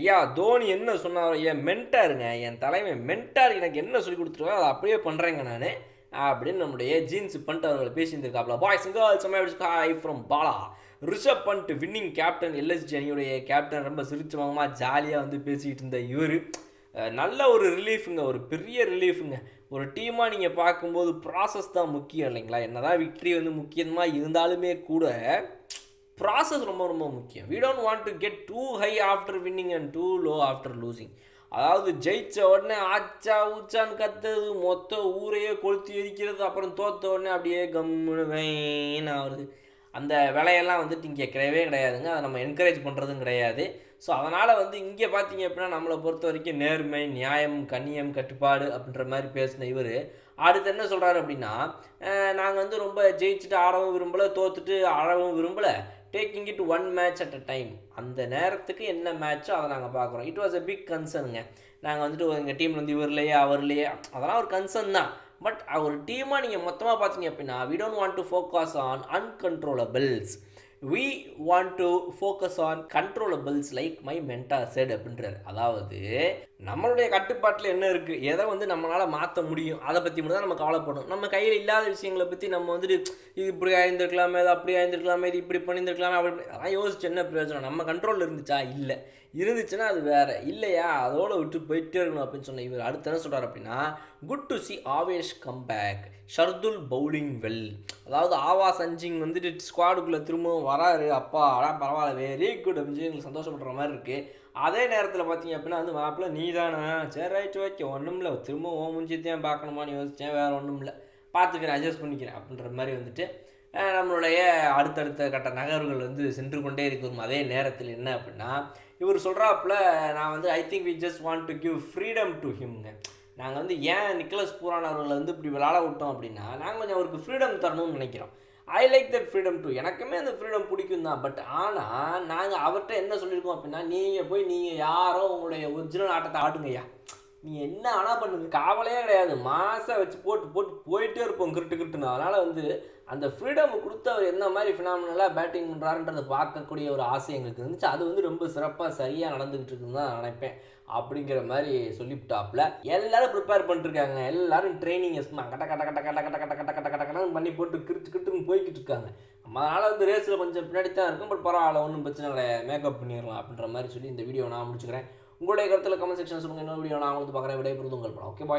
ஐயா தோனி என்ன சொன்னாரோ என் மென்டாருங்க, என் தலைமை மென்டார் எனக்கு என்ன சொல்லி கொடுத்துருவோ அதை அப்படியே பண்ணுறேங்க நான் அப்படின்னு நம்முடைய ஜீன்ஸ் பண்ட் அவர்கள் பேசியிருந்திருக்காப்ல. Boys and girls hi from Bala. Rishabh Pant winning captain, LSG அணியுடைய கேப்டன், ரொம்ப சிரிச்சவங்கமா ஜாலியாக வந்து பேசிக்கிட்டு இருந்த இவர் நல்ல ஒரு ரிலீஃபுங்க, ஒரு பெரிய ரிலீஃபுங்க. ஒரு டீமாக நீங்கள் பார்க்கும்போது ப்ராசஸ் தான் முக்கியம் இல்லைங்களா? என்ன தான் விக்ட்ரி வந்து முக்கியமாக இருந்தாலுமே கூட ப்ராசஸ் ரொம்ப ரொம்ப முக்கியம். We don't want to get too high after winning and too low after losing. அதாவது ஜெயிச்ச உடனே ஆச்சா ஊச்சான்னு கத்துறது, மொத்த ஊரையே கொளுத்தி எரிக்கிறது, அப்புறம் தோத்த உடனே அப்படியே கம்முன்னு வேன்னு ஆகுது. அந்த வேலையெல்லாம் வந்துட்டு இங்கே கிடையவே கிடையாதுங்க. அதை நம்ம என்கரேஜ் பண்ணுறதும் கிடையாது. ஸோ அதனால் வந்து இங்கே பார்த்தீங்க அப்படின்னா நம்மளை பொறுத்த வரைக்கும் நேர்மை, நியாயம், கண்ணியம், கட்டுப்பாடு அப்படின்ற மாதிரி பேசின இவர் அடுத்து என்ன சொல்கிறாரு அப்படின்னா, நாங்கள் வந்து ரொம்ப ஜெயிச்சுட்டு ஆடவும் விரும்பலை, தோத்துட்டு ஆடவும் விரும்பலை, taking it one match at a time. அந்த நேரத்துக்கு என்ன மேட்ச்சோ அதை நாங்கள் பார்க்குறோம். இட் வாஸ் அ பிக் கன்சர்னுங்க. நாங்கள் வந்துட்டு எங்கள் டீமில் வந்து இவர்லையே அவர்லையே அதெல்லாம் ஒரு கன்சர்ன் தான். பட் ஒரு டீமாக நீங்கள் மொத்தமாக பார்த்தீங்க அப்படின்னா we don't want to focus on uncontrollables, we want to focus on controllables like my mentor said அப்படின்றார். அதாவது நம்மளுடைய கட்டுப்பாட்டில் என்ன இருக்குது, எதை வந்து நம்மளால் மாற்ற முடியும் அதை பற்றி மட்டும் தான் நம்ம கவலைப்படணும். நம்ம கையில் இல்லாத விஷயங்களை பற்றி நம்ம வந்துட்டு இது இப்படி ஆயிருந்துருக்கலாமே, இது அப்படி ஆயிருந்துருக்கலாமே, இது இப்படி பண்ணியிருந்துருக்கலாமே, அப்படி அதெல்லாம் யோசிச்சு என்ன பிரயோஜனம்? நம்ம கண்ட்ரோலில் இருந்துச்சா? இல்லை. இருந்துச்சுன்னா அது வேறு, இல்லையா அதோடு விட்டு போயிட்டே இருக்கணும் அப்படின்னு சொன்ன இவர் அடுத்து என்ன சொல்கிறார் அப்படின்னா, good to see Avesh come back, Shardul bowling well. அதாவது ஆவா சஞ்சிங் வந்துட்டு ஸ்குவாடுக்குள்ளே திரும்பவும் வராரு, அப்பா ஆனால் பரவாயில்ல, வெரி குட் அப்படின்னு சொல்லி எங்களுக்கு சந்தோஷப்படுற மாதிரி இருக்குது. அதே நேரத்தில் பார்த்தீங்க அப்படின்னா வந்து மாப்பிள்ள நீ தானே, சரி ரைட்டு ஓகே, ஒன்றும் இல்லை, திரும்ப ஓ முடிஞ்சத்தையும் பார்க்கணுமான்னு யோசித்தேன், வேறு ஒன்றும் இல்லை, பார்த்துக்கிறேன், அட்ஜஸ்ட் பண்ணிக்கிறேன் அப்படின்ற மாதிரி வந்துட்டு நம்மளுடைய அடுத்தடுத்த கட்ட நகர்வுகள் வந்து சென்று கொண்டே இருக்கும். அதே நேரத்தில் என்ன அப்படின்னா இவர் சொல்கிறாப்புல, நான் வந்து I think we just want to give freedom to ஹிம்ங்க. நாங்கள் வந்து ஏன் நிக்கலஸ் பூரான் அவர்களை வந்து இப்படி விளாட விட்டோம் அப்படின்னா, நாங்கள் கொஞ்சம் அவருக்கு ஃப்ரீடம் தரணும்னு நினைக்கிறோம். I like that freedom too, எனக்குமே அந்த ஃப்ரீடம் பிடிக்கும் தான். பட் ஆனால் நாங்கள் அவர்கிட்ட என்ன சொல்லியிருக்கோம் அப்படின்னா, நீங்கள் யாரோ உங்களுடைய ஒரிஜினல் ஆட்டத்தை ஆடுங்கய்யா, நீங்கள் என்ன ஆனால் பண்ணுங்க, காவலையே கிடையாது, மாதம் வச்சு போயிட்டே இருப்போம் கிட்டுன்னு. அதனால் வந்து அந்த ஃப்ரீடம் கொடுத்து அவர் என்ன மாதிரி ஃபினாமினலாக பேட்டிங் பண்ணுறாருன்றதை பார்க்கக்கூடிய ஒரு ஆசை எங்களுக்கு இருந்துச்சு. அது வந்து ரொம்ப சிறப்பாக சரியாக நடந்துக்கிட்டு இருக்குன்னு தான் நினைப்பேன் அப்படிங்கிற மாதிரி சொல்லிவிட்டாப்புல. எல்லாரும் ப்ரிப்பேர் பண்ணிட்டுருக்காங்க, எல்லாரும் ட்ரைனிங் சும்மா கட்ட கட்ட கட்ட கட்ட கட்ட கட்ட கட்ட கட்ட கட்டன்னு பண்ணி போட்டு கிட்டுன்னு போய்கிட்டு இருக்காங்க. நம்ம அதனால் வந்து ரேஸில் கொஞ்சம் பின்னாடி தான் இருக்கும். பட் பரவாயில்ல, ஒன்றும் பிரச்சனை கிடையாது, மேக்கப் பண்ணிடலாம் அப்படின்ற மாதிரி சொல்லி இந்த வீடியோ நான் முடிச்சுக்கிறேன். உங்களுடைய கருத்தில் கமெண்ட் செக்ஷன் சொல்லுங்கள். இன்னொரு வீடியோ நான் வந்து பார்க்குறேன். விடைபெறுவது உங்கள் படம். Okay bye.